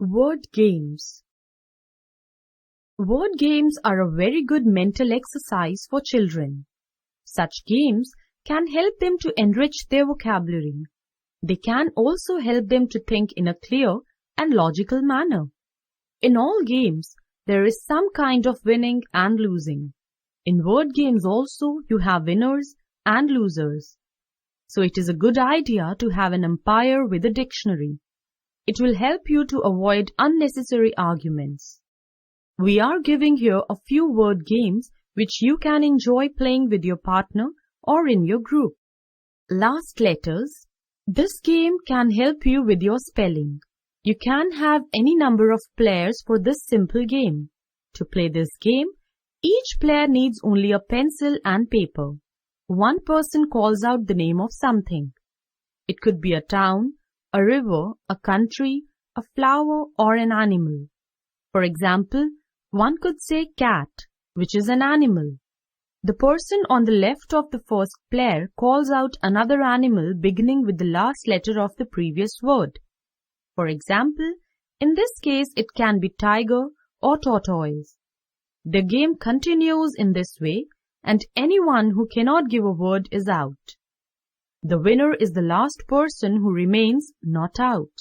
Word games. Word games are a very good mental exercise for children. Such games can help them to enrich their vocabulary. They can also help them to think in a clear and logical manner. In all games, there is some kind of winning and losing. In word games also, you have winners and losers. So it is a good idea to have an umpire with a dictionary. It will help you to avoid unnecessary arguments. We are giving here a few word games which you can enjoy playing with your partner or in your group. Last letters. This game can help you with your spelling. You can have any number of players for this simple game. To play this game, each player needs only a pencil and paper. One person calls out the name of something. It could be a town, a river, a country, a flower, or an animal. For example, one could say cat, which is an animal. The person on the left of the first player calls out another animal beginning with the last letter of the previous word. For example, in this case it can be tiger or tortoise. The game continues in this way, and anyone who cannot give a word is out. The winner is the last person who remains not out.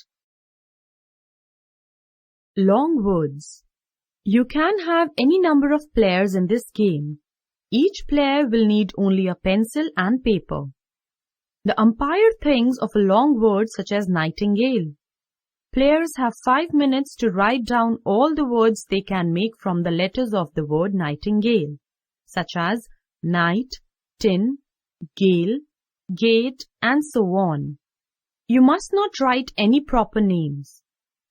Long words. You can have any number of players in this game. Each player will need only a pencil and paper. The umpire thinks of a long word such as nightingale. Players have 5 minutes to write down all the words they can make from the letters of the word nightingale, such as night, tin, gale, gate, and so on. You must not write any proper names.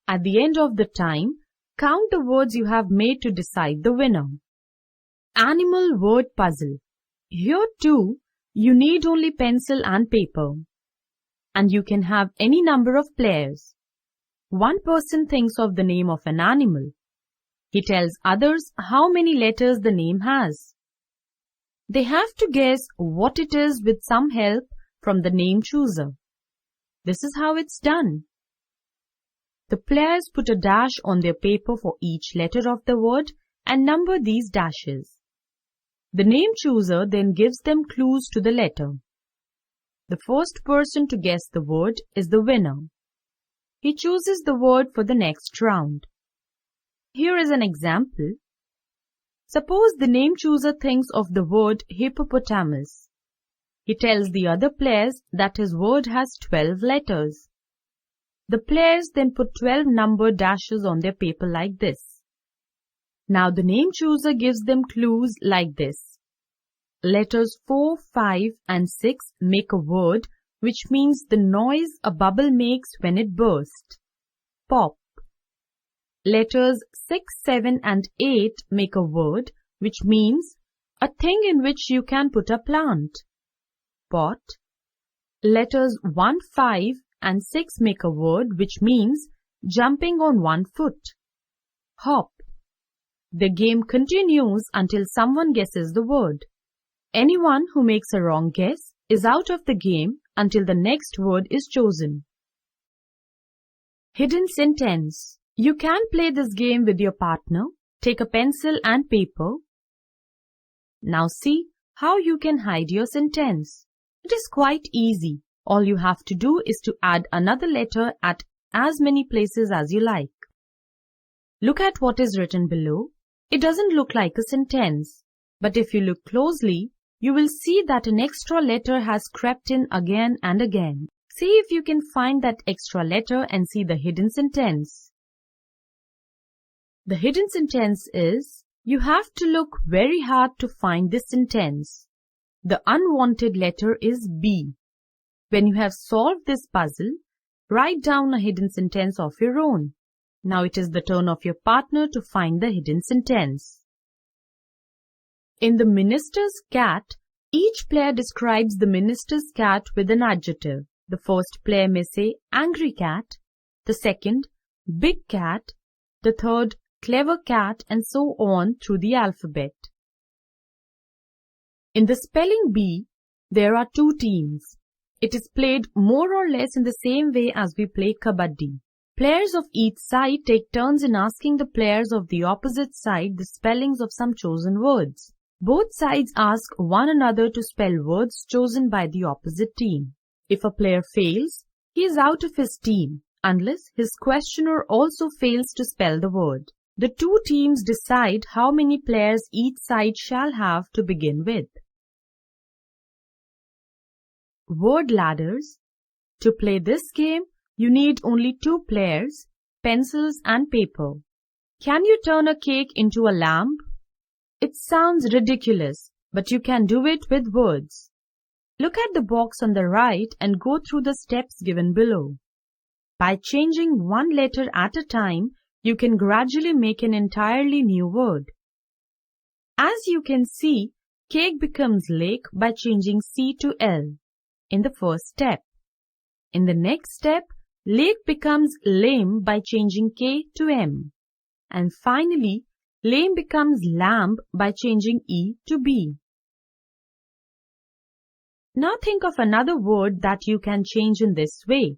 At the end of the time, count the words you have made to decide the winner. Animal word puzzle. Here too, you need only pencil and paper. And you can have any number of players. One person thinks of the name of an animal. He tells others how many letters the name has. They have to guess what it is with some help from the name chooser. This is how it's done. The players put a dash on their paper for each letter of the word and number these dashes. The name chooser then gives them clues to the letter. The first person to guess the word is the winner. He chooses the word for the next round. Here is an example. Suppose the name chooser thinks of the word hippopotamus. He tells the other players that his word has 12 letters. The players then put 12 numbered dashes on their paper like this. Now the name chooser gives them clues like this. Letters 4, 5, and 6 make a word which means the noise a bubble makes when it bursts. Pop. Letters 6, 7, and 8 make a word which means a thing in which you can put a plant. Pot. Letters 1, 5, and 6 make a word which means jumping on one foot. Hop. The game continues until someone guesses the word. Anyone who makes a wrong guess is out of the game until the next word is chosen. Hidden sentence. You can play this game with your partner. Take a pencil and paper. Now see how you can hide your sentence. It is quite easy. All you have to do is to add another letter at as many places as you like. Look at what is written below. It doesn't look like a sentence, but if you look closely, you will see that an extra letter has crept in again and again. See if you can find that extra letter and see the hidden sentence. The hidden sentence is, you have to look very hard to find this sentence. The unwanted letter is B. When you have solved this puzzle, write down a hidden sentence of your own. Now it is the turn of your partner to find the hidden sentence. In the minister's cat, each player describes the minister's cat with an adjective. The first player may say angry cat, the second big cat, the third clever cat, and so on through the alphabet. In the spelling bee, there are two teams. It is played more or less in the same way as we play kabaddi. Players of each side take turns in asking the players of the opposite side the spellings of some chosen words. Both sides ask one another to spell words chosen by the opposite team. If a player fails, he is out of his team, unless his questioner also fails to spell the word. The two teams decide how many players each side shall have to begin with. Word ladders. To play this game, you need only 2 players, pencils and paper. Can you turn a cake into a lamp? It sounds ridiculous, but you can do it with words. Look at the box on the right and go through the steps given below. By changing one letter at a time, you can gradually make an entirely new word. As you can see, cake becomes lake by changing C to L in the first step. In the next step, lake becomes lame by changing K to M. And finally, lame becomes lamb by changing E to B. Now think of another word that you can change in this way.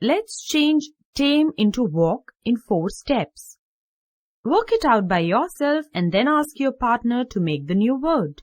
Let's change tame into walk in 4 steps. Work it out by yourself and then ask your partner to make the new word.